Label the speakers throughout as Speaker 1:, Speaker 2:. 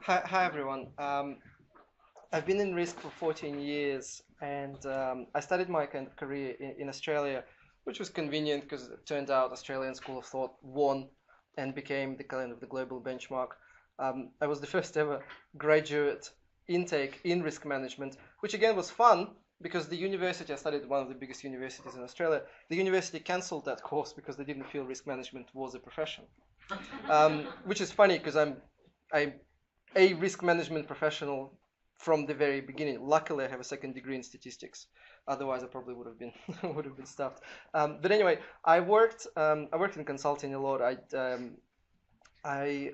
Speaker 1: Hi everyone. I've been in risk for 14 years, and I started my kind of career in Australia, which was convenient because it turned out Australian School of Thought won and became the kind of the global benchmark. I was the first ever graduate intake in risk management, which again was fun because the university, I studied at one of the biggest universities in Australia, the university cancelled that course because they didn't feel risk management was a profession. Which is funny because I'm a risk management professional from the very beginning. Luckily, I have a second degree in statistics. Otherwise, I probably would have been would have been stuffed. But anyway, I worked in consulting a lot. I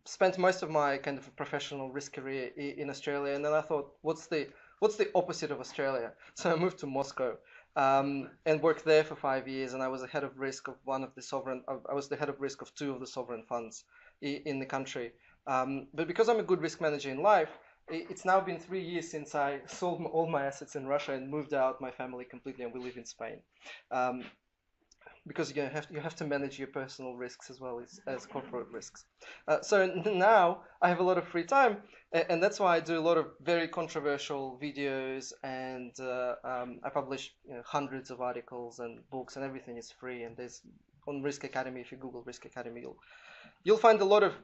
Speaker 1: spent most of my kind of professional risk career in Australia, and then I thought, what's the opposite of Australia? So I moved to Moscow. And worked there for 5 years, and I was the head of risk of one of the sovereign. I was the head of risk of two of the sovereign funds in the country. But because I'm a good risk manager in life, it's now been 3 years since I sold all my assets in Russia and moved out my family completely, and we live in Spain. Because you have to manage your personal risks as well as corporate risks. So now I have a lot of free time, and that's why I do a lot of very controversial videos, and I publish hundreds of articles and books, and everything is free. And there's on Risk Academy, if you Google Risk Academy, you'll find a lot of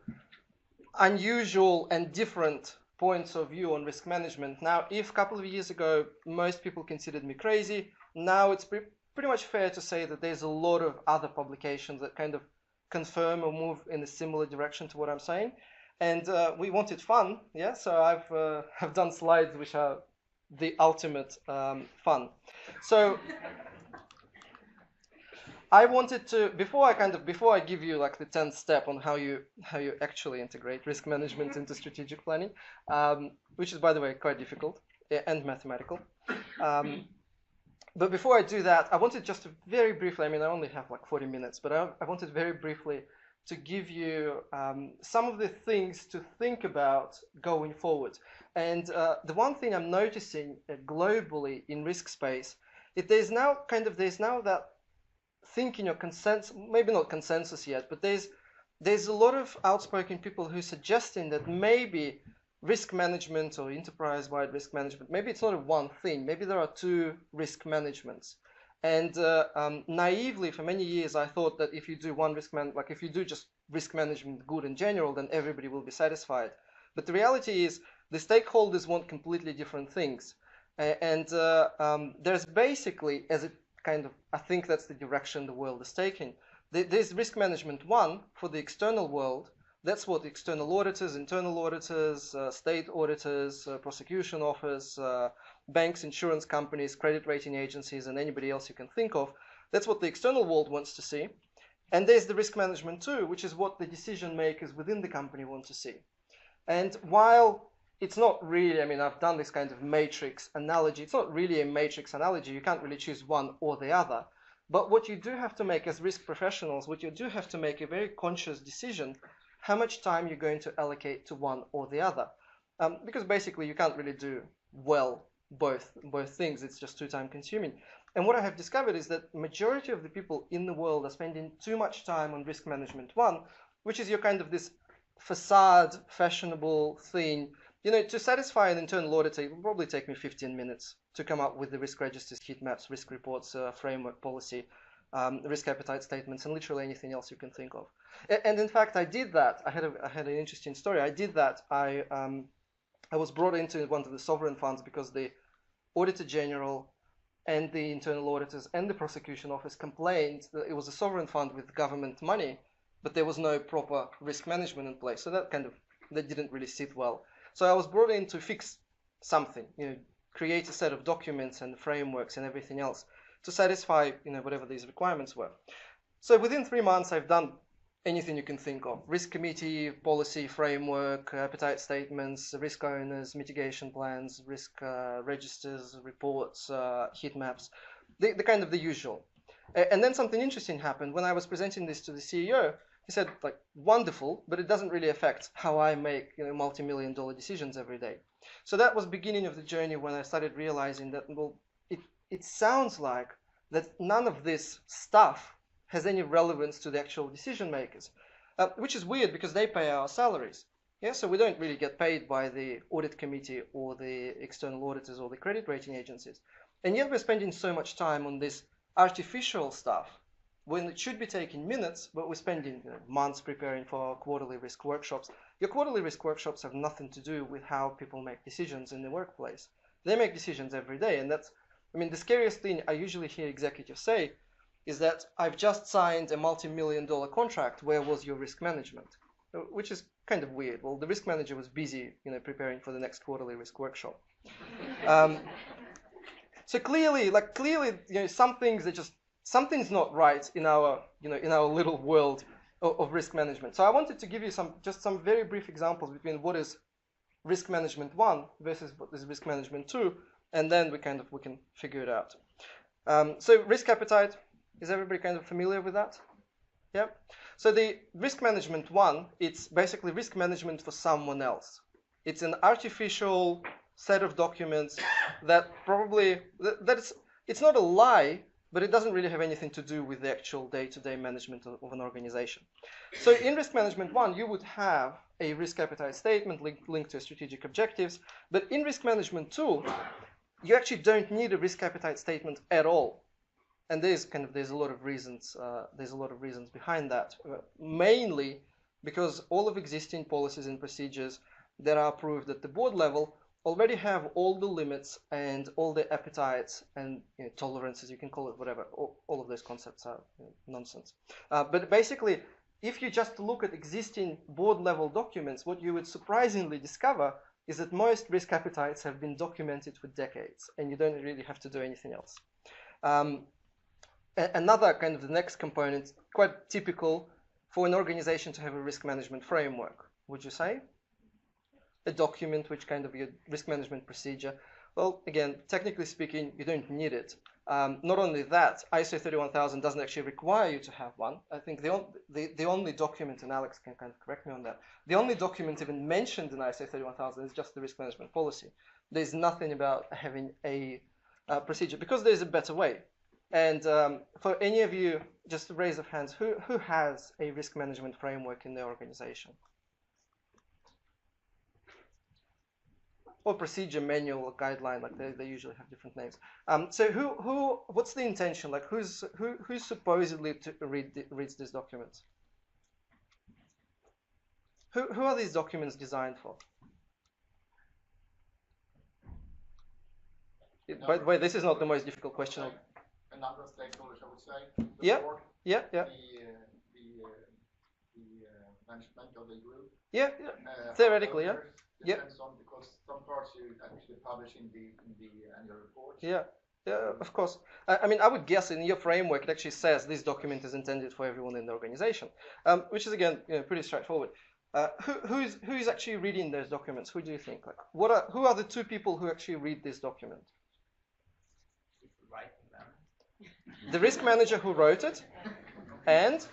Speaker 1: unusual and different points of view on risk management. Now, if a couple of years ago most people considered me crazy, now it's pretty much fair to say that there's a lot of other publications that kind of confirm or move in a similar direction to what I'm saying. And we wanted fun, yeah. So I've done slides which are the ultimate fun. So I wanted to before I give you like the 10th step on how you actually integrate risk management into strategic planning, which is, by the way, quite difficult and mathematical. But before I do that, I wanted just to very briefly, I mean, I only have like 40 minutes, but I wanted very briefly to give you some of the things to think about going forward. And the one thing I'm noticing globally in risk space, there's now that thinking or consensus, maybe not consensus yet, but there's a lot of outspoken people who are suggesting that maybe risk management or enterprise-wide risk management, maybe it's not a one thing, maybe there are two risk managements. And naively, for many years, I thought that if you do one if you do just risk management good in general, then everybody will be satisfied. But the reality is the stakeholders want completely different things. And there's basically, I think that's the direction the world is taking. There's risk management one for the external world. That's what external auditors, internal auditors, state auditors, prosecution office, banks, insurance companies, credit rating agencies, and anybody else you can think of. That's what the external world wants to see. And there's the risk management too, which is what the decision makers within the company want to see. And while it's not really, I mean, I've done this kind of matrix analogy. It's not really a matrix analogy. You can't really choose one or the other. But what you do have to make as risk professionals, what you do have to make a very conscious decision how much time you're going to allocate to one or the other. Because basically you can't really do well both things. It's just too time consuming. And what I have discovered is that majority of the people in the world are spending too much time on risk management one, which is your kind of this facade, fashionable thing. To satisfy an internal auditor, it will probably take me 15 minutes to come up with the risk registers, heat maps, risk reports, framework policy, risk appetite statements, and literally anything else you can think of. And in fact, I did that. I had an interesting story. I did that. I was brought into one of the sovereign funds because the Auditor General and the internal auditors and the prosecution office complained that it was a sovereign fund with government money, but there was no proper risk management in place. So that didn't really sit well. So I was brought in to fix something, create a set of documents and frameworks and everything else to satisfy, whatever these requirements were. So within 3 months, I've done anything you can think of: risk committee, policy, framework, appetite statements, risk owners, mitigation plans, risk registers, reports, heat maps, the kind of the usual. And then something interesting happened when I was presenting this to the CEO. He said, like, wonderful, but it doesn't really affect how I make multi-million-dollar decisions every day. So that was the beginning of the journey when I started realizing that, well, it sounds like that none of this stuff has any relevance to the actual decision makers, which is weird because they pay our salaries. Yeah, so we don't really get paid by the audit committee or the external auditors or the credit rating agencies. And yet we're spending so much time on this artificial stuff when it should be taking minutes, but we're spending months preparing for our quarterly risk workshops. Your quarterly risk workshops have nothing to do with how people make decisions in the workplace. They make decisions every day, and that's, I mean, the scariest thing I usually hear executives say is that I've just signed a multi-million-dollar contract, where was your risk management? Which is kind of weird. Well, the risk manager was busy, preparing for the next quarterly risk workshop. So clearly, some things are just, something's not right in our, in our little world of risk management. So I wanted to give you just some very brief examples between what is risk management 1 versus what is risk management 2, and then we can figure it out. So risk appetite, is everybody kind of familiar with that? Yeah. So the risk management 1, it's basically risk management for someone else. It's an artificial set of documents that probably, it's not a lie, but it doesn't really have anything to do with the actual day-to-day management of an organization. So in risk management 1, you would have a risk appetite statement linked to strategic objectives, but in risk management 2, you actually don't need a risk appetite statement at all. And there's a lot of reasons. Behind that. Mainly because all of existing policies and procedures that are approved at the board level already have all the limits and all the appetites and tolerances, you can call it whatever. All of those concepts are nonsense. But basically, if you just look at existing board level documents, what you would surprisingly discover is that most risk appetites have been documented for decades, and you don't really have to do anything else. Another kind of the next component, quite typical for an organization to have a risk management framework, would you say? A document which kind of your risk management procedure. Well, again, technically speaking, you don't need it. Not only that, ISO 31000 doesn't actually require you to have one. I think the only document, and Alex can kind of correct me on that, the only document even mentioned in ISO 31000 is just the risk management policy. There's nothing about having a procedure, because there's a better way. And for any of you, just a raise of hands, who has a risk management framework in their organization? Or procedure manual or guideline, like they usually have different names. So what's the intention? Like who's supposedly to reads these documents? Who are these documents designed for? By the way, this is not the most difficult question.
Speaker 2: A number of stakeholders, I would say.
Speaker 1: Yeah.
Speaker 2: Board,
Speaker 1: yeah.
Speaker 2: The management of the group.
Speaker 1: Yeah. Theoretically, yeah.
Speaker 2: Depends on, because some parts you actually publish in the annual report.
Speaker 1: Yeah, of course. I mean, I would guess in your framework it actually says this document is intended for everyone in the organization, which is again pretty straightforward. Who's actually reading those documents? Who do you think? Like, who are the two people who actually read this document?
Speaker 3: Writing them.
Speaker 1: The risk manager who wrote it, and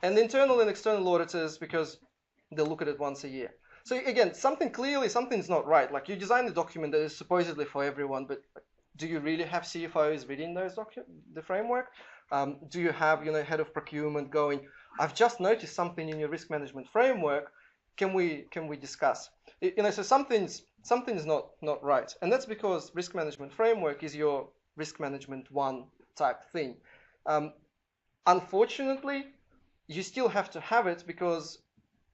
Speaker 1: internal and external auditors, because they'll look at it once a year. So again, something's not right. Like, you design the document that is supposedly for everyone, but do you really have CFOs reading the framework? Do you have head of procurement going, I've just noticed something in your risk management framework. Can we discuss? So something's not right, and that's because risk management framework is your risk management 1 type thing. Unfortunately, you still have to have it because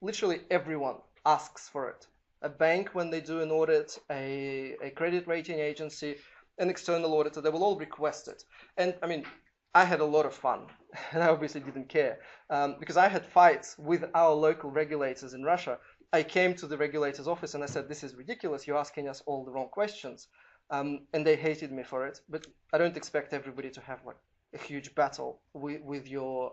Speaker 1: literally everyone asks for it. A bank, when they do an audit, a credit rating agency, an external auditor, they will all request it. And I mean, I had a lot of fun, and I obviously didn't care, because I had fights with our local regulators in Russia. I came to the regulator's office and I said, this is ridiculous, you're asking us all the wrong questions. And they hated me for it, but I don't expect everybody to have like a huge battle with your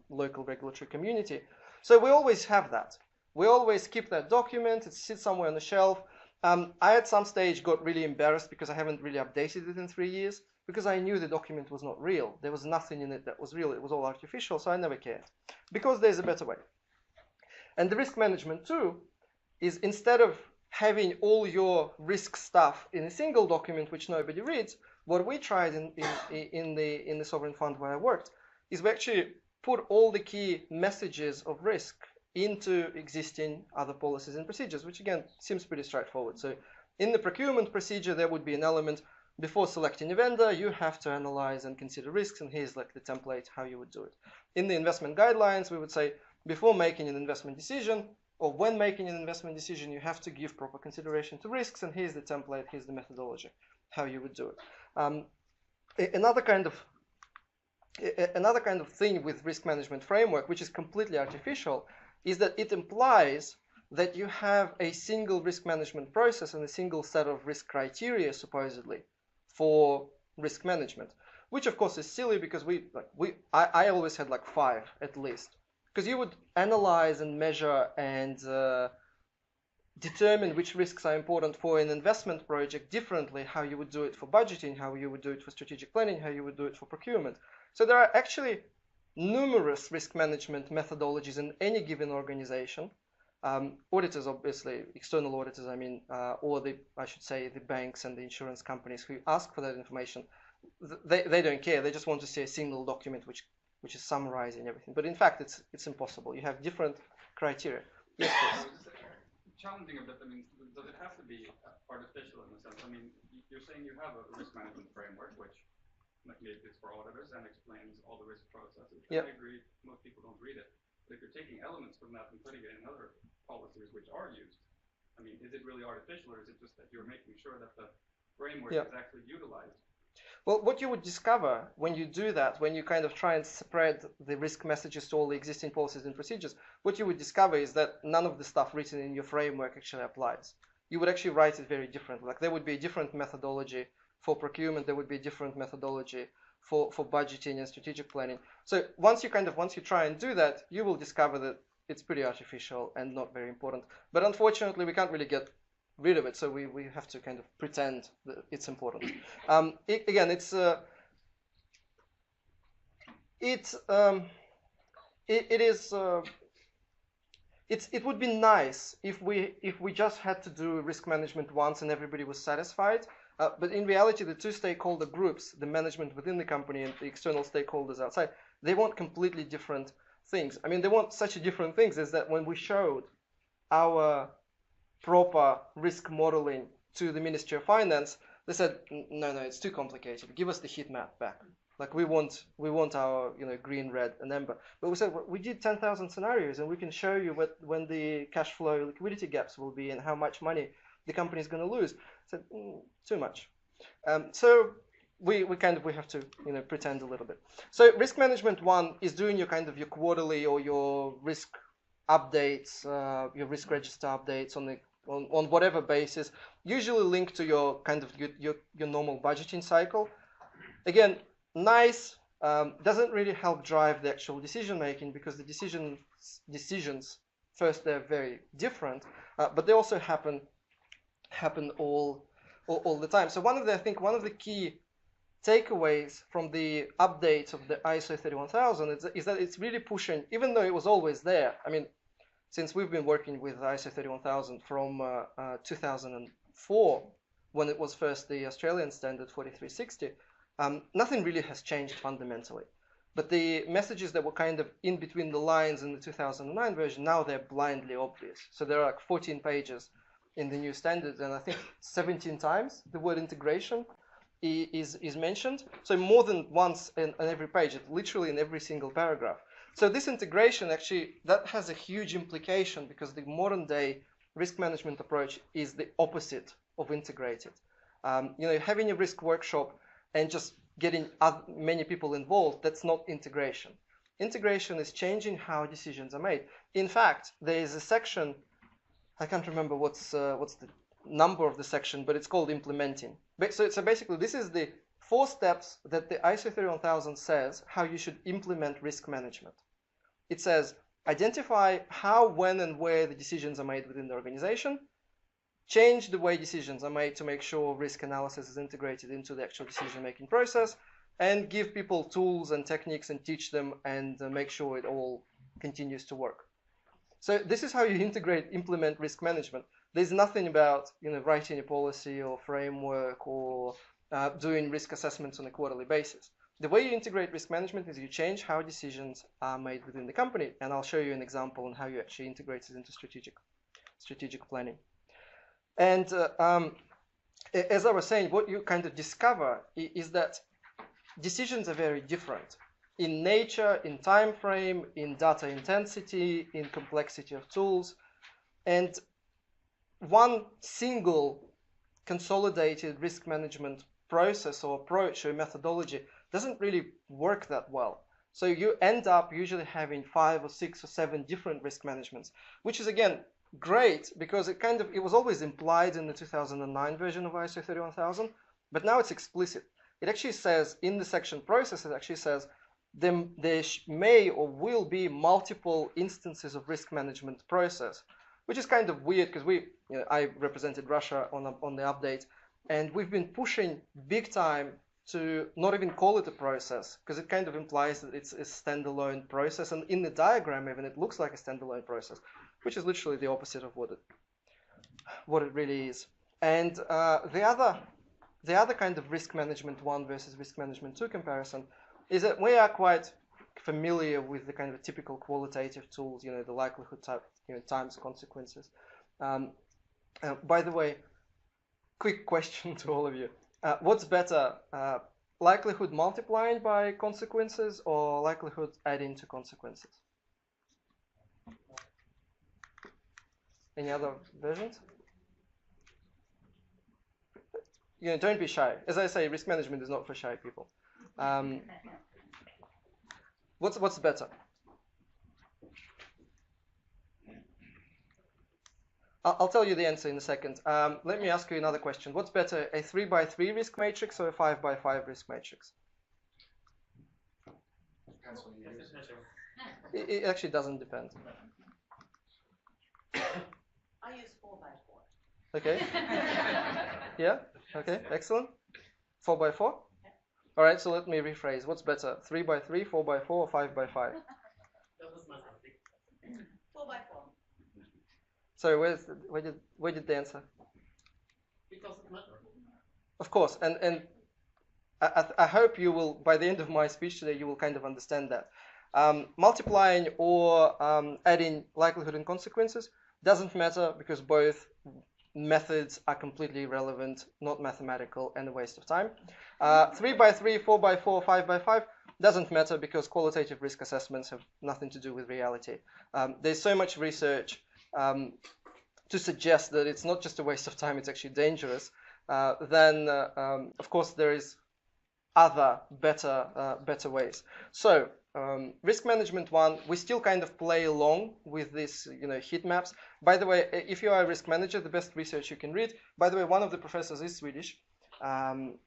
Speaker 1: local regulatory community. So we always have that. We always keep that document. It sits somewhere on the shelf. I at some stage got really embarrassed because I haven't really updated it in 3 years, because I knew the document was not real. There was nothing in it that was real. It was all artificial, so I never cared, because there's a better way. And the risk management too is, instead of having all your risk stuff in a single document which nobody reads, what we tried in the sovereign fund where I worked is we actually put all the key messages of risk into existing other policies and procedures, which again seems pretty straightforward. So in the procurement procedure, there would be an element before selecting a vendor, you have to analyze and consider risks, and here's like the template how you would do it. In the investment guidelines, we would say before making an investment decision, or when making an investment decision, you have to give proper consideration to risks, and here's the template, here's the methodology, how you would do it. Another kind of thing with risk management framework, which is completely artificial, is that it implies that you have a single risk management process and a single set of risk criteria, supposedly, for risk management, which of course is silly because I always had like 5 at least, because you would analyze and measure and determine which risks are important for an investment project differently, how you would do it for budgeting, how you would do it for strategic planning, how you would do it for procurement. So there are actually numerous risk management methodologies in any given organization. Auditors, obviously, external auditors, or I should say the banks and the insurance companies who ask for that information, they don't care. They just want to see a single document which is summarizing everything. But in fact, it's impossible. You have different criteria. Yes, please.
Speaker 3: Challenging a bit. Does it have to be artificial in a sense? You're saying you have a risk management framework, which maybe it's for auditors and explains all the risk processes.
Speaker 1: Yep.
Speaker 3: I agree, most people don't read it. But if you're taking elements from that and putting it in other policies which are used, is it really artificial, or is it just that you're making sure that the framework is actually utilized?
Speaker 1: Well, what you would discover when you do that, when you kind of try and spread the risk messages to all the existing policies and procedures, what you would discover is that none of the stuff written in your framework actually applies. You would actually write it very differently. Like there would be a different methodology for procurement, there would be a different methodology for budgeting and strategic planning. So once you try and do that, you will discover that it's pretty artificial and not very important. But unfortunately, we can't really get rid of it, so we have to kind of pretend that it's important. It would be nice if we just had to do risk management once and everybody was satisfied. But in reality, the two stakeholder groups, the management within the company and the external stakeholders outside, they want completely different things. They want such different things is that when we showed our proper risk modeling to the Ministry of Finance, they said, no, it's too complicated. Give us the heat map back. Like we want our green, red, and amber. But we said we did 10,000 scenarios, and we can show you when the cash flow liquidity gaps will be and how much money the company is going to lose. I said too much. So we have to pretend a little bit. So risk management 1 is doing your your quarterly or your risk updates, your risk register updates on whatever basis, usually linked to your your normal budgeting cycle. Again, nice, doesn't really help drive the actual decision making because the decisions first, they're very different, but they also happen all the time. So one of the key takeaways from the update of the ISO 31000 is that it's really pushing, even though it was always there. Since we've been working with ISO 31000 from 2004, when it was first the Australian standard 4360, nothing really has changed fundamentally. But the messages that were in between the lines in the 2009 version, now they're blindly obvious. So there are like 14 pages in the new standards, and I think 17 times the word integration is mentioned. So more than once in every page, literally in every single paragraph. So this integration that has a huge implication because the modern day risk management approach is the opposite of integrated. Having a risk workshop and just getting many people involved, that's not integration. Integration is changing how decisions are made. In fact, there is a section, I can't remember what's the number of the section, but it's called implementing. So basically, this is the 4 steps that the ISO 31000 says how you should implement risk management. It says, identify how, when, and where the decisions are made within the organization, change the way decisions are made to make sure risk analysis is integrated into the actual decision-making process, and give people tools and techniques and teach them and make sure it all continues to work. So this is how you implement risk management. There's nothing about writing a policy or framework or doing risk assessments on a quarterly basis. the way you integrate risk management is you change how decisions are made within the company, and I'll show you an example on how you actually integrate it into strategic planning. And as I was saying, what you kind of discover is that decisions are very different in nature, in time frame, in data intensity, in complexity of tools, and one single consolidated risk management process or approach or methodology doesn't really work that well. So you end up usually having 5 or 6 or 7 different risk managements, which is again great because it was always implied in the 2009 version of ISO 31000, but now it's explicit. It actually says in the section process, it actually says there may or will be multiple instances of risk management process, which is kind of weird because I represented Russia on the update, and we've been pushing big time to not even call it a process because it kind of implies that it's a standalone process, and in the diagram even it looks like a standalone process, which is literally the opposite of what it really is. And the other kind of risk management 1 versus risk management 2 comparison is that we are quite familiar with the kind of typical qualitative tools, the likelihood type, times consequences. By the way, quick question to all of you. What's better, likelihood multiplying by consequences or likelihood adding to consequences? Any other versions? Don't be shy. As I say, risk management is not for shy people. What's better? I'll tell you the answer in a second. Let me ask you another question. What's better, a 3x3 risk matrix or a 5x5 risk matrix?
Speaker 2: Depends on you use.
Speaker 1: It actually doesn't depend.
Speaker 4: I use 4x4.
Speaker 1: Okay. Yeah? Okay, excellent. 4x4? All right, so let me rephrase. What's better, 3x3, 4x4, or 5x5?
Speaker 4: That was my 4x4.
Speaker 1: Sorry, where did the answer?
Speaker 4: Because it matters.
Speaker 1: Of course, and I hope you will, by the end of my speech today, you will kind of understand that. Multiplying or adding likelihood and consequences doesn't matter because both methods are completely irrelevant, not mathematical, and a waste of time. 3x3, 4x4, 5x5 doesn't matter because qualitative risk assessments have nothing to do with reality. There's so much research to suggest that it's not just a waste of time, it's actually dangerous. Then, of course, there is other better ways. So risk management 1, we still kind of play along with this, heat maps. By the way, if you are a risk manager, the best research you can read. By the way, one of the professors is Swedish, and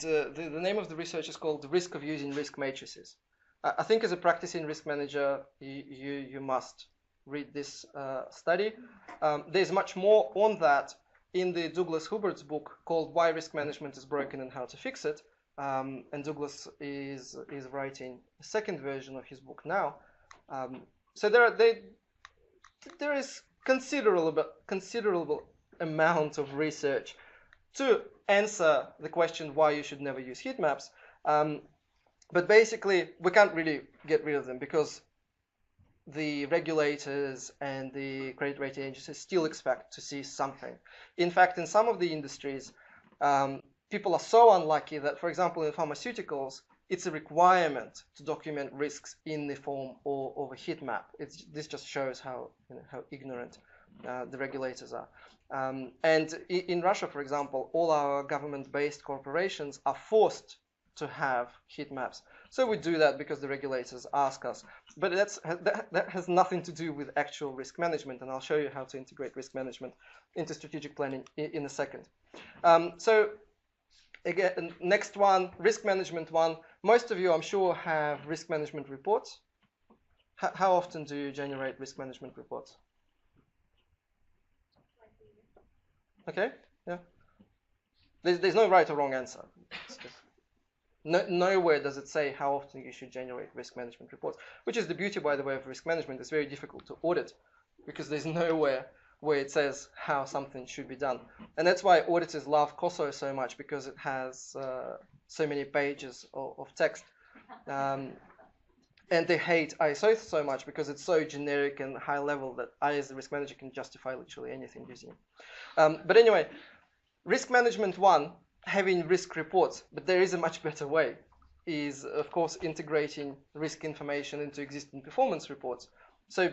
Speaker 1: the name of the research is called "The Risk of Using Risk Matrices." I think as a practicing risk manager, you must read this study. There's much more on that in the Douglas Hubbard's book called "Why Risk Management is Broken and How to Fix It." And Douglas is writing a second version of his book now. So there is considerable amount of research to answer the question why you should never use heat maps. But basically, we can't really get rid of them because the regulators and the credit rating agencies still expect to see something. In fact, in some of the industries, people are so unlucky that, for example, in pharmaceuticals, it's a requirement to document risks in the form of a heat map. This just shows how ignorant the regulators are. And in Russia, for example, all our government-based corporations are forced to have heat maps. So we do that because the regulators ask us. But that has nothing to do with actual risk management, and I'll show you how to integrate risk management into strategic planning in a second. So again, next one, risk management 1. Most of you, I'm sure, have risk management reports. How often do you generate risk management reports? Okay, yeah. There's no right or wrong answer. Nowhere does it say how often you should generate risk management reports, which is the beauty, by the way, of risk management. It's very difficult to audit because there's nowhere where it says how something should be done. And that's why auditors love COSO so much, because it has so many pages of text. And they hate ISO so much because it's so generic and high level that I, as a risk manager, can justify literally anything using it. But anyway, risk management 1, having risk reports, but there is a much better way, is of course integrating risk information into existing performance reports. So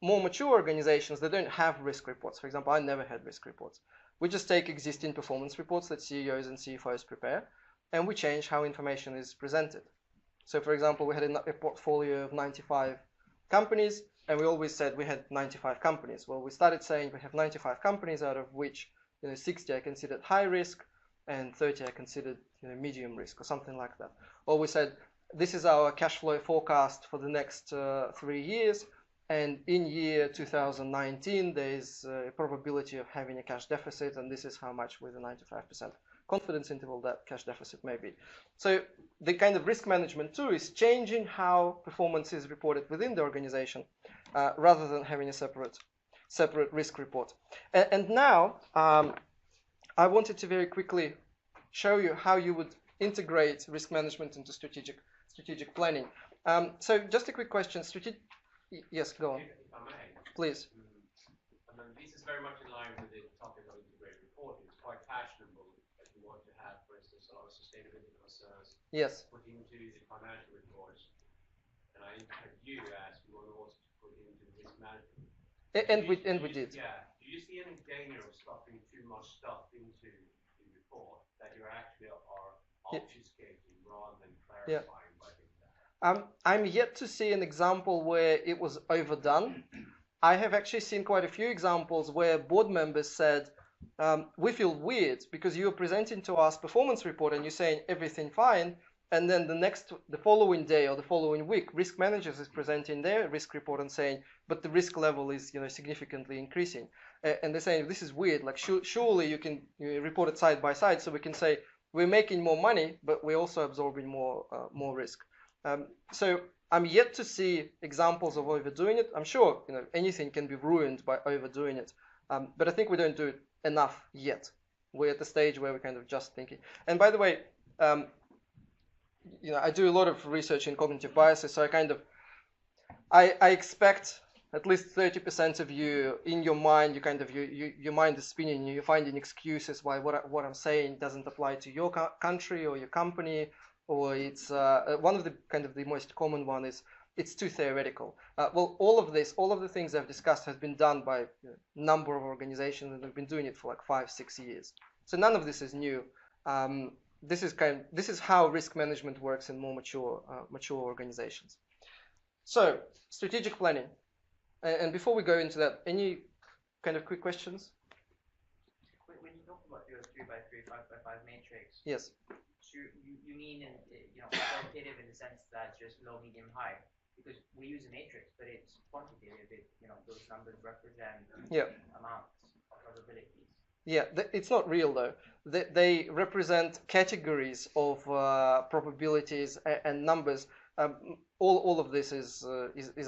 Speaker 1: more mature organizations, they don't have risk reports. For example, I never had risk reports. We just take existing performance reports that CEOs and CFOs prepare, and we change how information is presented. So for example, we had a portfolio of 95 companies, and we always said we had 95 companies. Well, we started saying we have 95 companies, out of which 60 I considered high risk and 30 I considered medium risk or something like that. Or we said this is our cash flow forecast for the next 3 years, and in year 2019 there is a probability of having a cash deficit, and this is how much with a 95% confidence interval that cash deficit may be. So the kind of risk management too is changing how performance is reported within the organization, rather than having a separate risk report. And now I wanted to very quickly show you how you would integrate risk management into strategic planning. So just a quick question. Yes, go on.
Speaker 5: If I may.
Speaker 1: Please.
Speaker 5: This is very much in line with the topic of integrated reporting. It's quite fashionable that you want to have, for instance, a lot of sustainability concerns put into the financial reports. And I interpret you as you want also to put into risk management.
Speaker 1: And we did.
Speaker 5: Yeah. Do you see any danger of stuffing too much stuff into the report that you actually are obfuscating rather than clarifying by doing that?
Speaker 1: I'm yet to see an example where it was overdone. I have actually seen quite a few examples where board members said, we feel weird because you're presenting to us performance report and you're saying everything fine, and then the following day or the following week, risk managers is presenting their risk report and saying, but the risk level is significantly increasing. And they're saying, this is weird, like surely you can report it side by side, so we can say we're making more money, but we're also absorbing more risk. So I'm yet to see examples of overdoing it. I'm sure anything can be ruined by overdoing it, but I think we don't do it enough yet. We're at the stage where we're kind of just thinking. And by the way, I do a lot of research in cognitive biases, so I expect at least 30% of you in your mind, your mind is spinning. You're finding excuses why what I'm saying doesn't apply to your country or your company. Or it's one of the most common one is it's too theoretical. Well, all of the things I've discussed has been done by a number of organizations, and they've been doing it for like 5-6 years. So none of this is new. This is how risk management works in more mature organizations. So strategic planning, and before we go into that, any kind of quick questions?
Speaker 6: When you talk about your 3x3, 5x5 matrix,
Speaker 1: yes.
Speaker 6: You mean qualitative in the sense that just low, medium, high, because we use a matrix, but it's quantitative. Those numbers represent amounts of probabilities.
Speaker 1: Yeah, it's not real though. They represent categories of probabilities and numbers. All of this is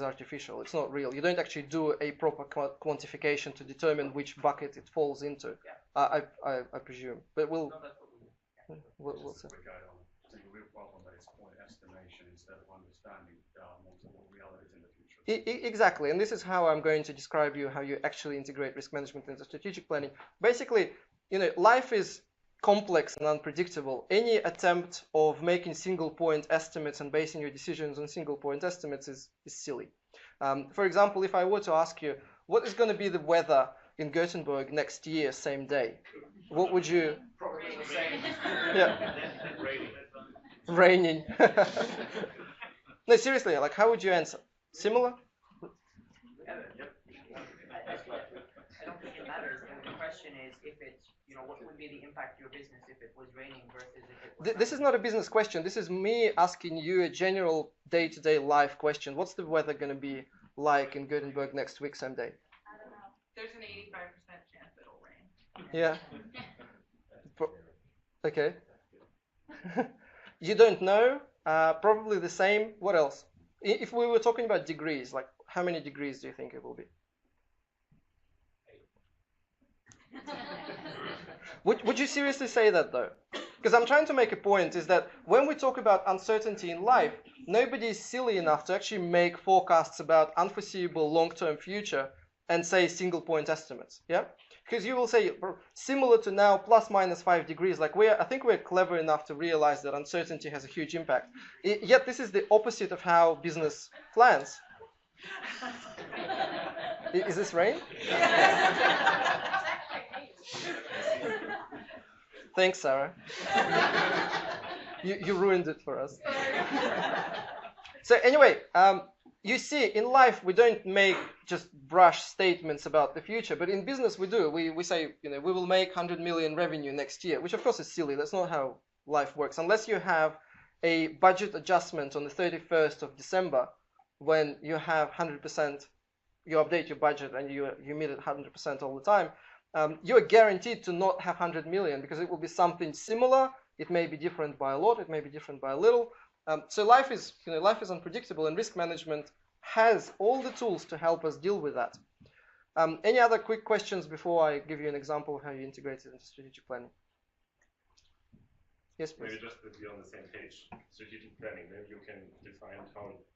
Speaker 1: artificial. It's not real. You don't actually do a proper quantification to determine which bucket it falls into. Yeah. I presume, but we'll.
Speaker 6: No, that's what
Speaker 1: we'll see.
Speaker 7: Real problem-based point estimation instead of understanding multiple realities in the future.
Speaker 1: Exactly, and this is how I'm going to describe you how you actually integrate risk management into strategic planning. Basically, life is complex and unpredictable. Any attempt of making single-point estimates and basing your decisions on single-point estimates is silly. For example, if I were to ask you, what is going to be the weather in Gothenburg next year, same day? What would you?
Speaker 2: Probably the same.
Speaker 1: Yeah. Raining. No, seriously, like how would you answer? Similar?
Speaker 6: I don't think it matters. The question is if it's, what would be the impact to your business if it was raining versus if it was
Speaker 1: This is not a business question. This is me asking you a general day-to-day life question. What's the weather going to be like in Gothenburg next week, same day?
Speaker 8: I don't know. There's an 85% chance it'll rain.
Speaker 1: Yeah. Okay. You don't know? Probably the same. What else? If we were talking about degrees, like how many degrees do you think it will be? Would you seriously say that though? Because I'm trying to make a point is that when we talk about uncertainty in life, nobody is silly enough to actually make forecasts about unforeseeable long-term future and say single point estimates. Yeah? Because you will say similar to now plus minus 5 degrees. Like I think we're clever enough to realize that uncertainty has a huge impact. Yet this is the opposite of how business plans. Is this rain? Thanks, Sarah. You ruined it for us. So anyway, you see, in life we don't make just brush statements about the future, but in business we do. We say, we will make 100 million revenue next year, which of course is silly. That's not how life works. Unless you have a budget adjustment on the 31st of December, when you have 100%, you update your budget and you meet it 100% all the time. You are guaranteed to not have 100 million because it will be something similar. It may be different by a lot. It may be different by a little. So life is unpredictable, and risk management has all the tools to help us deal with that. Any other quick questions before I give you an example of how you integrate it into strategic planning? Yes, please.
Speaker 9: Maybe just to be on the same page. Strategic planning, maybe you can define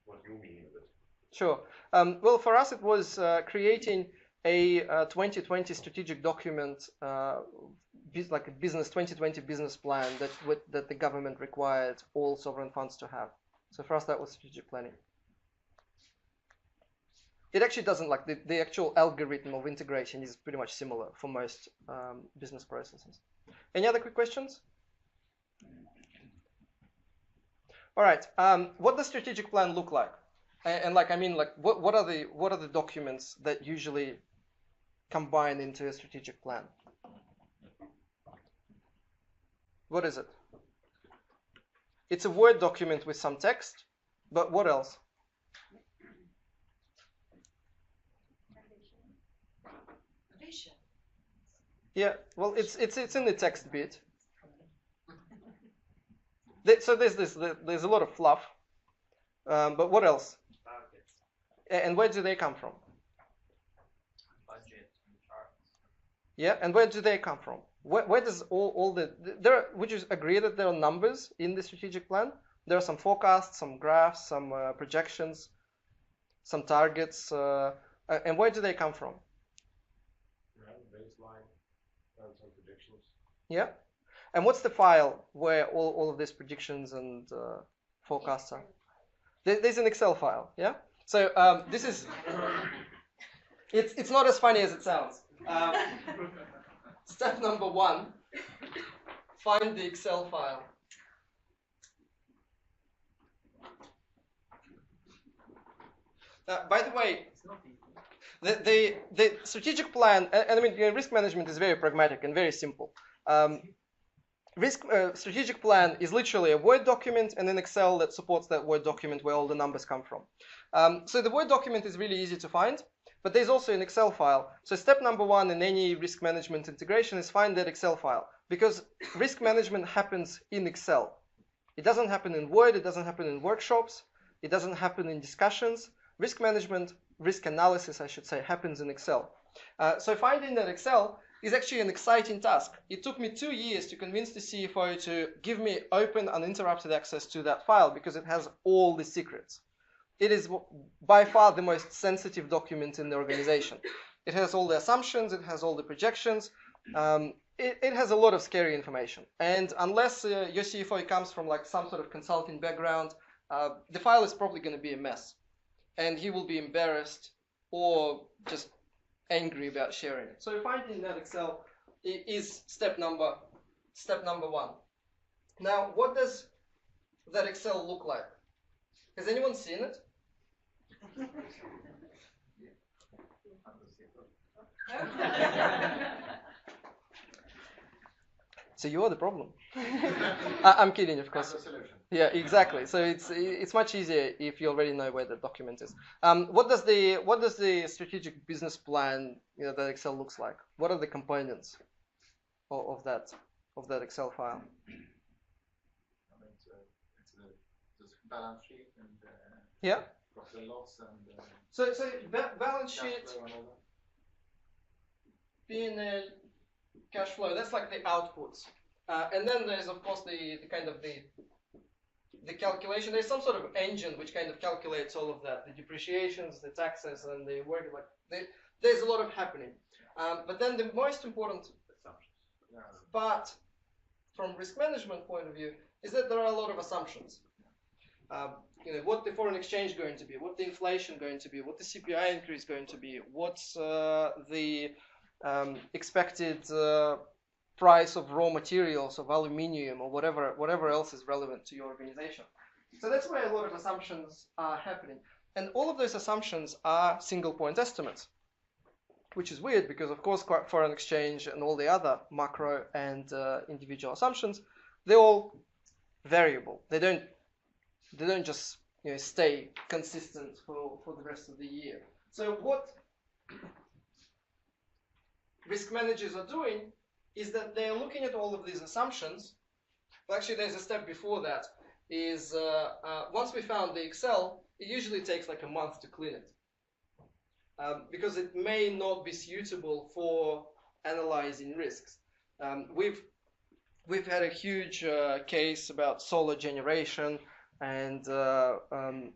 Speaker 9: what you mean with it.
Speaker 1: Sure. Well, for us, it was creating a 2020 strategic document, like a business 2020 business plan that the government required all sovereign funds to have. So for us, that was strategic planning. It actually doesn't, like the actual algorithm of integration is pretty much similar for most business processes. Any other quick questions? All right. What does strategic plan look like? And what are the documents that usually combine into a strategic plan? What is it? It's a Word document with some text, but what else?
Speaker 4: Vision.
Speaker 1: Yeah, well, it's in the text bit. So there's a lot of fluff, but what else? And where do they come from?
Speaker 6: Budget and charts.
Speaker 1: Yeah, and where do they come from? Where does all the would you agree that there are numbers in the strategic plan? There are some forecasts, some graphs, some projections, some targets, and where do they come from?
Speaker 9: Yeah, baseline and some predictions.
Speaker 1: Yeah, and what's the file where all of these predictions and forecasts are? There's an Excel file. Yeah. So this is, it's not as funny as it sounds. Step number 1, find the Excel file. By the way, the strategic plan, and I mean, risk management is very pragmatic and very simple. Strategic plan is literally a Word document and an Excel that supports that Word document where all the numbers come from. So the Word document is really easy to find, but there's also an Excel file. So step number 1 in any risk management integration is find that Excel file, because risk management happens in Excel. It doesn't happen in Word, it doesn't happen in workshops, it doesn't happen in discussions. Risk management, risk analysis, I should say, happens in Excel. So finding that Excel is actually an exciting task. It took me 2 years to convince the CFO to give me open, uninterrupted access to that file because it has all the secrets. It is by far the most sensitive document in the organization. It has all the assumptions, it has all the projections, it has a lot of scary information. And unless your CFO comes from like some sort of consulting background, the file is probably going to be a mess. And he will be embarrassed or just angry about sharing it. So finding that Excel is step number 1. Now, what does that Excel look like? Has anyone seen it? So you are the problem. I'm kidding, of course. Yeah, exactly. So it's much easier if you already know where the document is. What does the strategic business plan, that Excel looks like? What are the components of that Excel file?
Speaker 2: I mean, it's a balance sheet and
Speaker 1: yeah,
Speaker 2: profit and loss and
Speaker 1: so balance sheet, P&L, cash flow, that's like the outputs. And then there's, of course, the kind of the calculation. There's some sort of engine which kind of calculates all of that, the depreciations, the taxes, and the work. There's a lot of happening. But then the most important part from risk management point of view is that there are a lot of assumptions. What the foreign exchange going to be, what the inflation going to be, what the CPI increase going to be, what's the expected price of raw materials, of aluminium, or whatever else is relevant to your organization. So that's why a lot of assumptions are happening. And all of those assumptions are single point estimates, which is weird because, of course, foreign exchange and all the other macro and individual assumptions, they're all variable. They don't just stay consistent for the rest of the year. So what risk managers are doing is that they're looking at all of these assumptions. Well, actually, there's a step before that. Is once we found the Excel, it usually takes like a month to clean it. Because it may not be suitable for analyzing risks. We've had a huge case about solar generation, and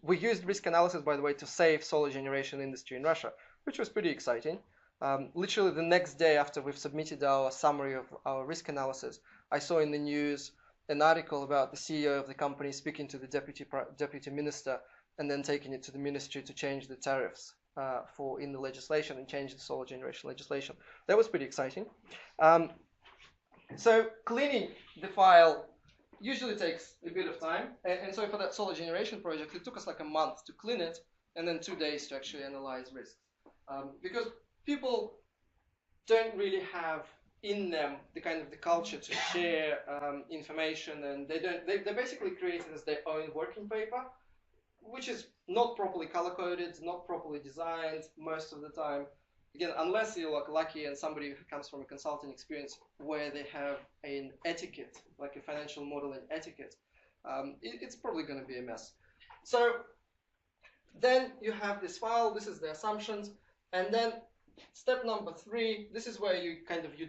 Speaker 1: we used risk analysis, by the way, to save solar generation industry in Russia, which was pretty exciting. Literally the next day after we've submitted our summary of our risk analysis, I saw in the news an article about the CEO of the company speaking to the deputy minister and then taking it to the ministry to change the tariffs in the legislation and change the solar generation legislation. That was pretty exciting. So cleaning the file usually takes a bit of time. And so for that solar generation project, it took us like a month to clean it and then 2 days to actually analyze risks. Because people don't really have in them the kind of the culture to share information, and they basically create it as their own working paper, which is not properly color-coded, not properly designed most of the time. Again, unless you're like lucky and somebody who comes from a consulting experience where they have an etiquette, like a financial modeling etiquette, it's probably going to be a mess. So then you have this file, this is the assumptions, and then step number 3, this is where you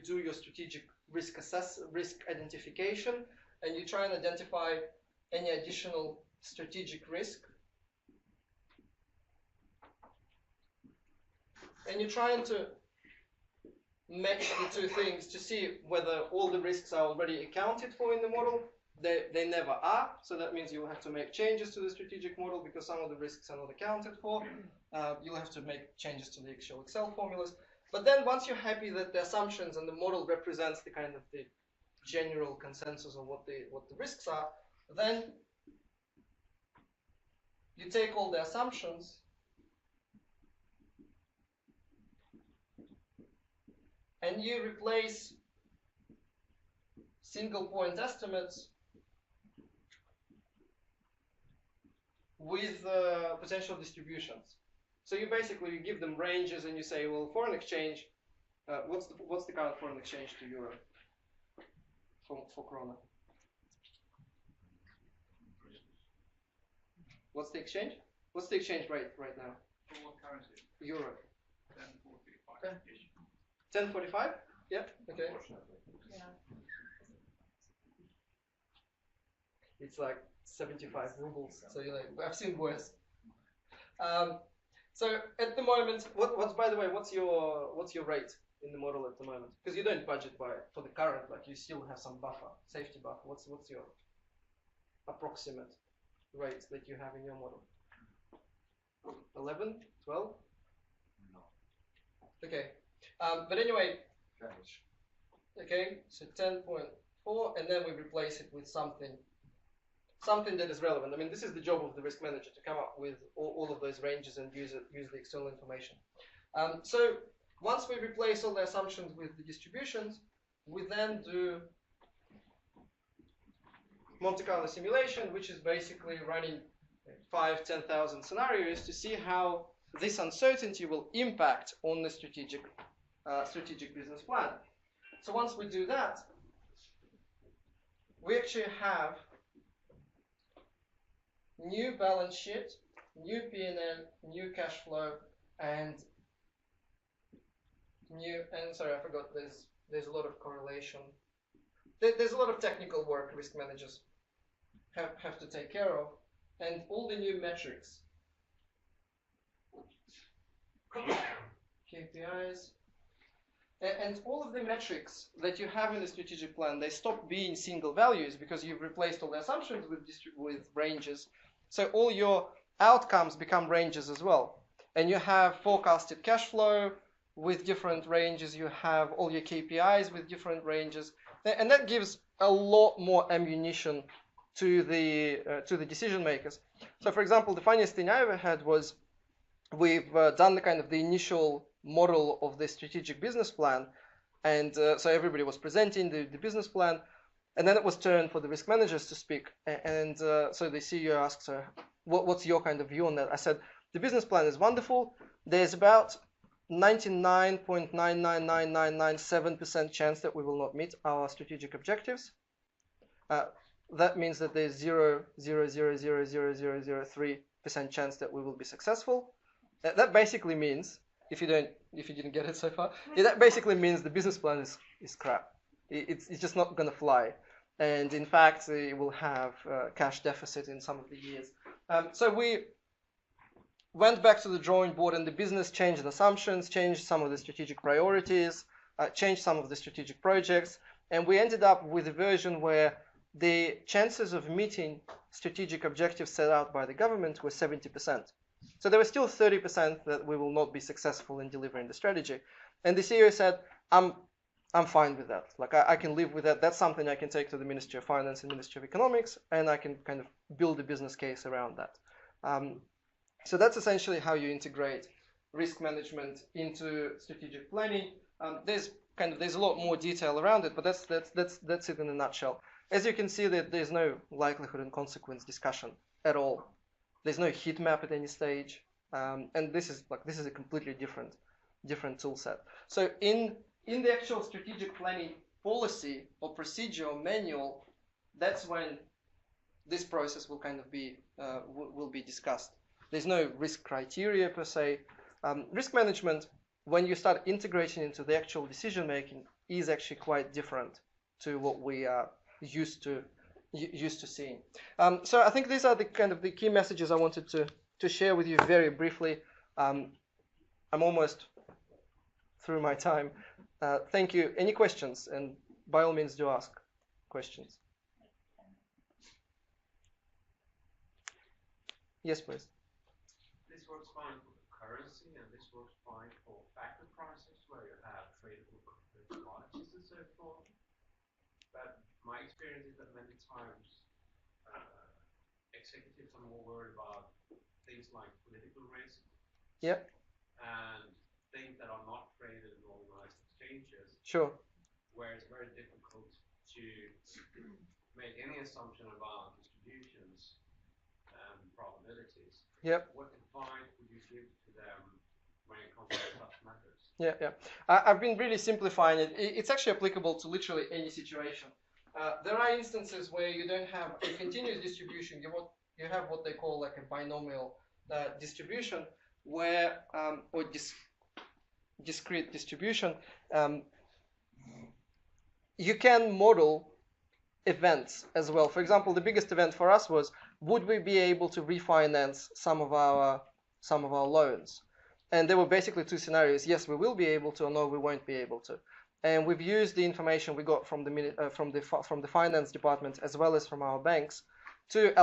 Speaker 1: do your strategic risk identification, and you try and identify any additional strategic risk. And you're trying to match the two things to see whether all the risks are already accounted for in the model. They never are, so that means you will have to make changes to the strategic model because some of the risks are not accounted for. You'll have to make changes to the actual Excel formulas. But then once you're happy that the assumptions and the model represents the kind of the general consensus of what the risks are, then you take all the assumptions and you replace single point estimates with potential distributions. So you basically give them ranges and you say, well, foreign exchange, what's the current foreign exchange to euro for krona? What's the exchange? What's the exchange rate right now?
Speaker 3: For what currency?
Speaker 1: Euro.
Speaker 3: 10.45-ish.
Speaker 1: 10.45? Yeah. Okay.
Speaker 8: Yeah.
Speaker 1: It's like 75 rubles. So you're like, I've seen worse. So at the moment, what's by the way, what's your rate in the model at the moment? Because you don't budget for the current, like you still have some buffer, safety buffer. What's your approximate rate that you have in your model? 11, 12?
Speaker 2: No.
Speaker 1: Okay. But anyway, okay, so 10.4, and then we replace it with something that is relevant. I mean, this is the job of the risk manager, to come up with all of those ranges and use the external information. So once we replace all the assumptions with the distributions, we then do Monte Carlo simulation, which is basically running 5,000-10,000 scenarios to see how this uncertainty will impact on the strategic business plan. So once we do that, we actually have new balance sheet, new P&L, new cash flow, and sorry, I forgot, there's There's a lot of correlation. There's a lot of technical work risk managers have to take care of, and all the new metrics, KPIs, and all of the metrics that you have in the strategic plan, they stop being single values because you've replaced all the assumptions with ranges. So all your outcomes become ranges as well. And you have forecasted cash flow with different ranges. You have all your KPIs with different ranges. And that gives a lot more ammunition to the decision makers. So for example, the funniest thing I ever had was we've done the initial model of the strategic business plan, and so everybody was presenting the business plan, and then it was turned for the risk managers to speak, and so the CEO asked, what's your kind of view on that? I said, the business plan is wonderful. There's about 99.999997% chance that we will not meet our strategic objectives. That means that there's 0.00000003% chance that we will be successful. That basically means, if you didn't get it so far, that basically means the business plan is crap. It's just not going to fly, and in fact, it will have cash deficit in some of the years. So we went back to the drawing board, and the business changed assumptions, changed some of the strategic priorities, changed some of the strategic projects, and we ended up with a version where the chances of meeting strategic objectives set out by the government were 70%. So there was still 30% that we will not be successful in delivering the strategy. And the CEO said, I'm fine with that. Like I can live with that. That's something I can take to the Ministry of Finance and Ministry of Economics, and I can kind of build a business case around that. So that's essentially how you integrate risk management into strategic planning. There's a lot more detail around it, but that's it in a nutshell. As you can see, that there's no likelihood and consequence discussion at all. There's no heat map at any stage, and this is a completely different tool set. So in the actual strategic planning policy or procedure or manual, that's when this process will be discussed. There's no risk criteria per se. Risk management, when you start integrating into the actual decision making, is actually quite different to what we are used to seeing. So I think these are the key messages I wanted to share with you very briefly. I'm almost through my time. Thank you. Any questions? And by all means, do ask questions. Yes, please.
Speaker 5: This works fine for currency, and this works fine for factor prices, where you have tradable commodities and so forth. But my experience is that many times executives are more worried about things like political risk.
Speaker 1: Yep.
Speaker 5: And things that are not traded in organized exchanges.
Speaker 1: Sure.
Speaker 5: Where it's very difficult to make any assumption about distributions and probabilities.
Speaker 1: Yep.
Speaker 5: What advice would you give to them when it comes to such matters?
Speaker 1: Yeah. I've been really simplifying it. It's actually applicable to literally any situation. There are instances where you don't have a continuous distribution. You have what they call like a binomial distribution, where or discrete distribution. You can model events as well. For example, the biggest event for us was, would we be able to refinance some of our loans? And there were basically two scenarios. Yes, we will be able to, or no, we won't be able to. And we've used the information we got from the finance department as well as from our banks to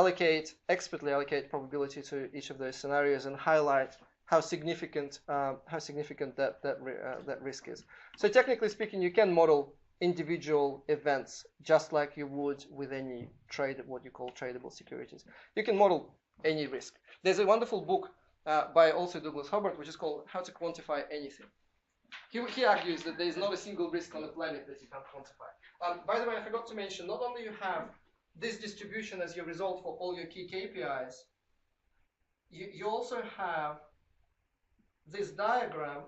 Speaker 1: expertly allocate probability to each of those scenarios and highlight how significant that risk is. So technically speaking, you can model individual events just like you would with any what you call tradable securities. You can model any risk. There's a wonderful book by also Douglas Hubbard, which is called How to Quantify Anything. He argues that there is not a single risk on the planet that you can't quantify. By the way, I forgot to mention, not only you have this distribution as your result for all your key KPIs, you also have this diagram.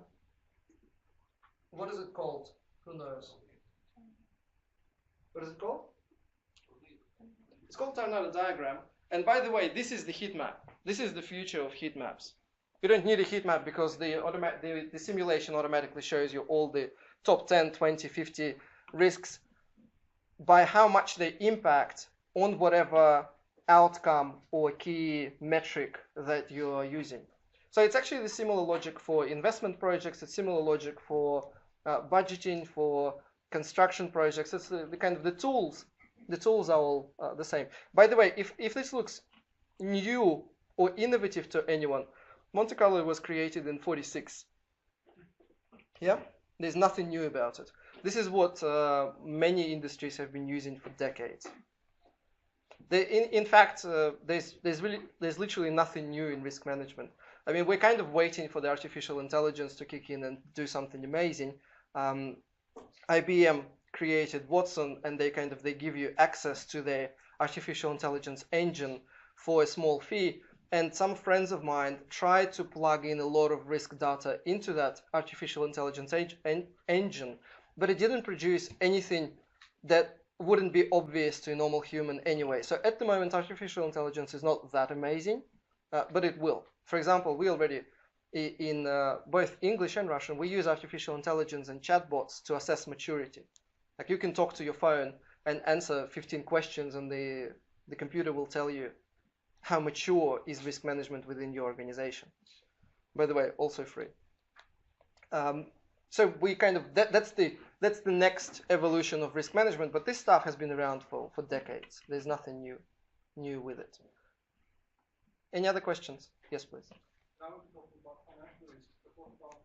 Speaker 1: What is it called? Who knows? What is it called? It's called Tornado diagram. And by the way, this is the heat map. This is the future of heat maps. You don't need a heat map because the simulation automatically shows you all the top 10, 20, 50 risks by how much they impact on whatever outcome or key metric that you're using. So it's actually the similar logic for investment projects. It's similar logic for budgeting, for construction projects. It's the kind of the tools. The tools are all the same. By the way, if this looks new or innovative to anyone, Monte Carlo was created in '46. Yeah, there's nothing new about it. This is what many industries have been using for decades. In fact, there's literally nothing new in risk management. I mean, we're kind of waiting for the artificial intelligence to kick in and do something amazing. IBM created Watson, and they give you access to their artificial intelligence engine for a small fee. And some friends of mine tried to plug in a lot of risk data into that artificial intelligence engine, but it didn't produce anything that wouldn't be obvious to a normal human anyway. So at the moment, artificial intelligence is not that amazing, but it will. For example, we already, in both English and Russian, we use artificial intelligence and chatbots to assess maturity. Like you can talk to your phone and answer 15 questions, and the computer will tell you how mature is risk management within your organization. By the way, also free. So we kind of that's the next evolution of risk management, but this stuff has been around for decades. There's nothing new with it. Any other questions? Yes, please.
Speaker 2: Now we're talking about financial risk, but what about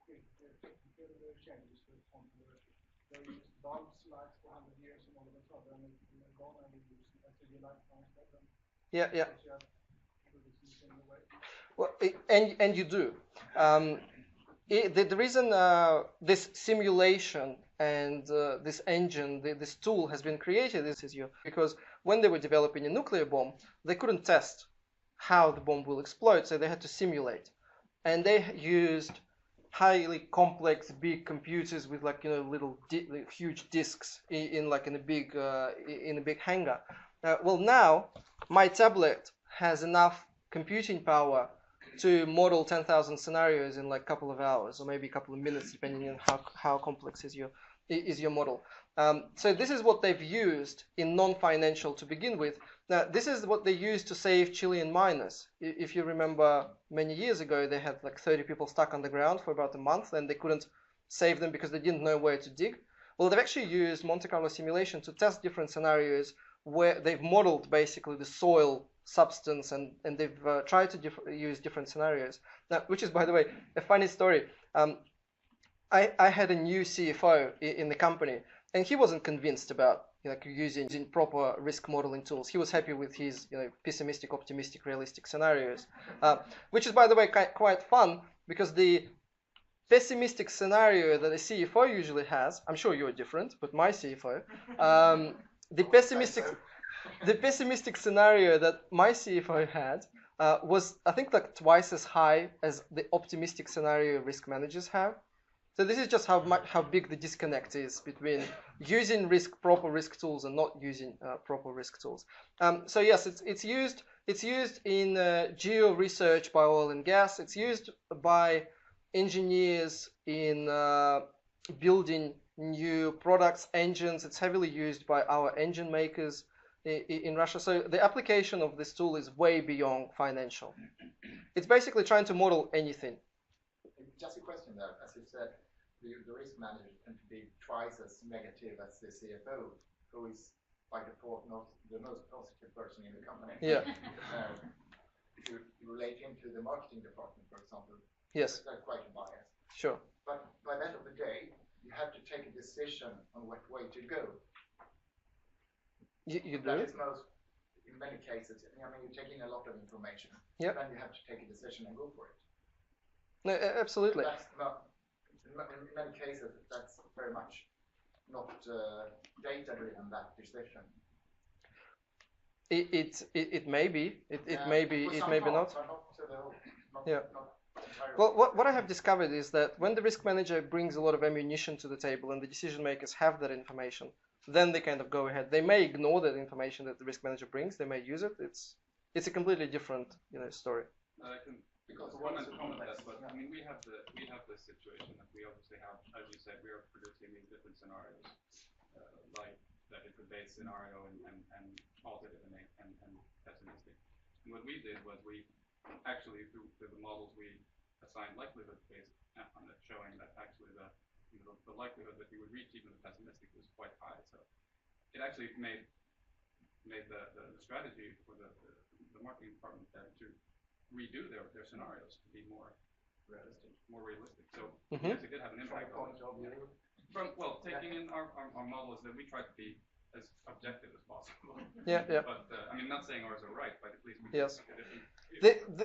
Speaker 2: quick technical changes to controversy? They used bulbs lights for 100 years, and all of a sudden it's gone, and we use LCD lights instead.
Speaker 1: Yeah. Well, and you do. The reason this simulation and this engine, this tool has been created is because when they were developing a nuclear bomb, they couldn't test how the bomb will explode, so they had to simulate. And they used highly complex big computers with little huge disks in a big hangar. Well, now my tablet has enough computing power to model 10,000 scenarios in like a couple of hours, or maybe a couple of minutes, depending on how complex is your model. So this is what they've used in non-financial to begin with. Now, this is what they used to save Chilean miners. If you remember, many years ago, they had like 30 people stuck on the ground for about a month, and they couldn't save them because they didn't know where to dig. Well, they've actually used Monte Carlo simulation to test different scenarios where they've modeled basically the soil substance, and they've tried to use different scenarios. Now, which is, by the way, a funny story. I had a new CFO in the company, and he wasn't convinced about using proper risk modeling tools. He was happy with his pessimistic, optimistic, realistic scenarios, which is, by the way, quite fun, because the pessimistic scenario that a CFO usually has, I'm sure you're different, but my CFO, the pessimistic scenario that my CFO had was, I think, like twice as high as the optimistic scenario risk managers have. So this is just how big the disconnect is between using proper risk tools and not using proper risk tools. So yes, it's used in geo research by oil and gas. It's used by engineers in building new products, engines. It's heavily used by our engine makers in Russia. So the application of this tool is way beyond financial. It's basically trying to model anything.
Speaker 2: Just a question there, as you said, the risk manager tend to be twice as negative as the CFO, who is by default not the most positive person in the company.
Speaker 1: Yeah.
Speaker 2: If you relate him to the marketing department, for example,
Speaker 1: yes,
Speaker 2: they're quite biased.
Speaker 1: Sure.
Speaker 2: But by the end of the day, you have to take a decision on what way to go.
Speaker 1: You do?
Speaker 2: That is in many cases, I mean, you're taking a lot of information.
Speaker 1: Yep.
Speaker 2: Then you have to take a decision and go for it.
Speaker 1: No, absolutely.
Speaker 2: That's not, in many cases, that's very much not data-driven, that decision.
Speaker 1: It may be. It may be not. Yeah.
Speaker 2: Well,
Speaker 1: what I have discovered is that when the risk manager brings a lot of ammunition to the table and the decision makers have that information, then they kind of go ahead. They may ignore that information that the risk manager brings. They may use it. It's a completely different story.
Speaker 3: I can Because comment that, but I mean, we have the situation that we obviously have, as you said, we are producing these different scenarios, like that it's a base scenario and positive and pessimistic. And what we did was we actually through the models we assigned likelihood based on it, showing that actually the likelihood that we would reach even the pessimistic was quite high. So it actually made the strategy for the marketing department there to redo their scenarios to be more realistic. So yes, it did have an impact on it. From taking in our models that we try to be as objective as possible.
Speaker 1: Yeah.
Speaker 3: But I mean, not saying ours are right, but at least we
Speaker 1: yes.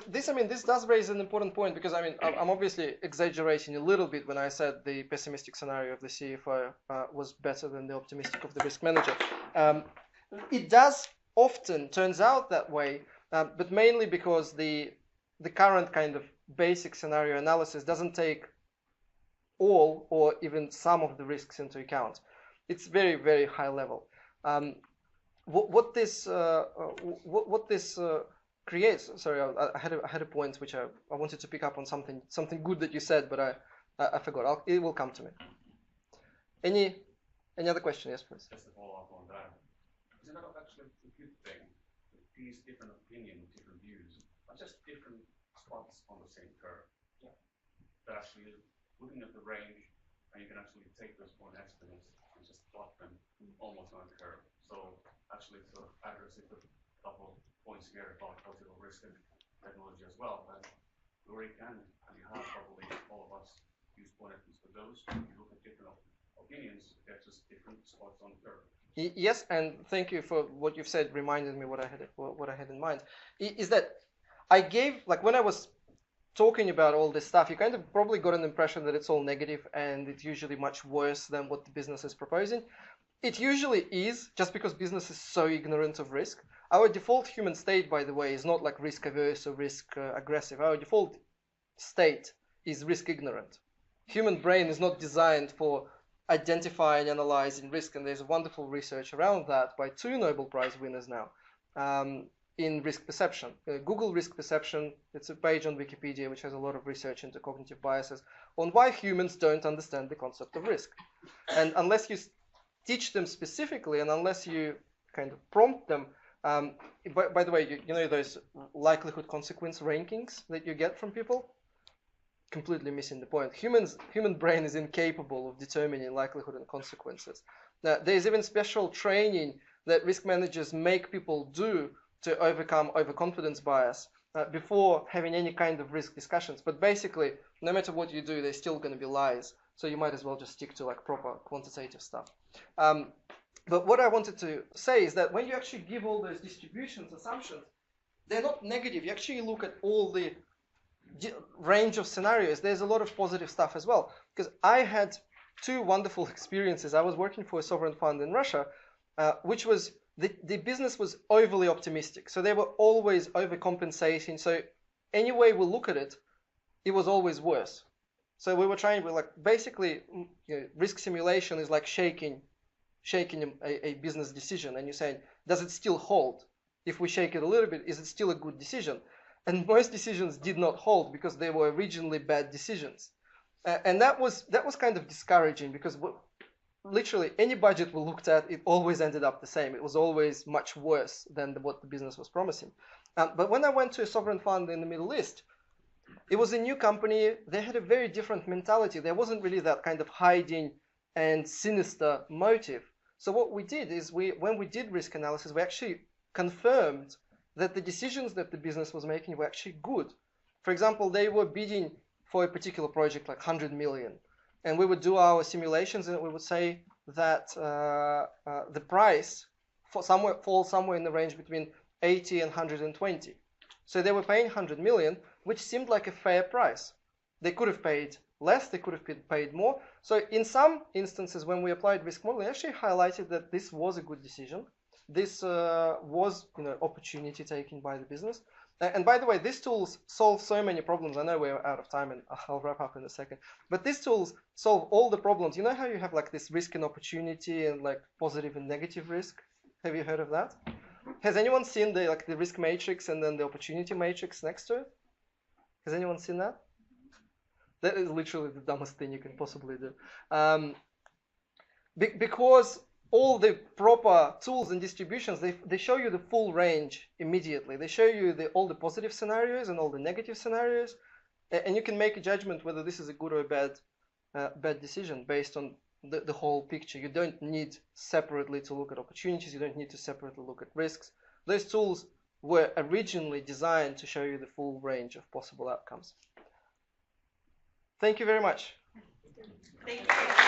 Speaker 3: This
Speaker 1: does raise an important point, because I mean, I'm obviously exaggerating a little bit when I said the pessimistic scenario of the CFO was better than the optimistic of the risk manager. It does often turns out that way, but mainly because the current kind of basic scenario analysis doesn't take all or even some of the risks into account. It's very, very high level. What this creates. Sorry, I had a point which I wanted to pick up on something good that you said, but I forgot. It will come to me. Any other question? Yes, please.
Speaker 7: Just to follow up on that. Is it not actually a good thing that these different opinions, different views, are just different spots on the same curve? Yeah. That actually looking at the range, and you can actually take those point estimates and just plot them almost on the curve. So actually sort of addressing a couple of points here about possible risk and technology as well. And we already can, and you have probably all of us use point estimates for those. You look at different opinions, they're just different spots on the curve.
Speaker 1: Yes, and thank you for what you've said. Reminded me what I had in mind. Is that I gave, like, when I was talking about all this stuff, you kind of probably got an impression that it's all negative and it's usually much worse than what the business is proposing. It usually is, just because business is so ignorant of risk. Our default human state, by the way, is not like risk averse or risk aggressive. Our default state is risk ignorant. Human brain is not designed for identifying, analyzing risk, and there's wonderful research around that by 2 Nobel Prize winners now in risk perception. Google risk perception, it's a page on Wikipedia which has a lot of research into cognitive biases on why humans don't understand the concept of risk. And unless you teach them specifically and unless you kind of prompt them, by the way, you know those likelihood consequence rankings that you get from people? Completely missing the point. Human brain is incapable of determining likelihood and consequences. Now, there's even special training that risk managers make people do to overcome overconfidence bias before having any kind of risk discussions. But basically, no matter what you do, there's still going to be lies. So you might as well just stick to like proper quantitative stuff. But what I wanted to say is that when you actually give all those distributions, assumptions, they're not negative. You actually look at all the range of scenarios. There's a lot of positive stuff as well. Because I had 2 wonderful experiences. I was working for a sovereign fund in Russia, which was, the business was overly optimistic. So they were always overcompensating. So any way we look at it, it was always worse. So we were trying, basically, risk simulation is like shaking a business decision, and you're saying, does it still hold? If we shake it a little bit, is it still a good decision? And most decisions did not hold because they were originally bad decisions. And that was kind of discouraging, because literally any budget we looked at, it always ended up the same. It was always much worse than what the business was promising. But when I went to a sovereign fund in the Middle East, it was a new company. They had a very different mentality. There wasn't really that kind of hiding and sinister motive. So what we did is when we did risk analysis, we actually confirmed that the decisions that the business was making were actually good. For example, they were bidding for a particular project like 100 million. And we would do our simulations and we would say that the price falls somewhere in the range between 80 and 120. So they were paying 100 million, which seemed like a fair price. They could have paid less, they could have paid more. So in some instances, when we applied risk modeling, I actually highlighted that this was a good decision. This was opportunity taken by the business. And by the way, these tools solve so many problems. I know we're out of time and I'll wrap up in a second. But these tools solve all the problems. You know how you have like this risk and opportunity and like positive and negative risk? Have you heard of that? Has anyone seen the risk matrix and then the opportunity matrix next to it? Has anyone seen that? That is literally the dumbest thing you can possibly do. Because all the proper tools and distributions, they show you the full range immediately. They show you all the positive scenarios and all the negative scenarios, and you can make a judgment whether this is a good or a bad decision based on the whole picture. You don't need separately to look at opportunities. You don't need to separately look at risks. Those tools were originally designed to show you the full range of possible outcomes. Thank you very much.
Speaker 8: Thank you.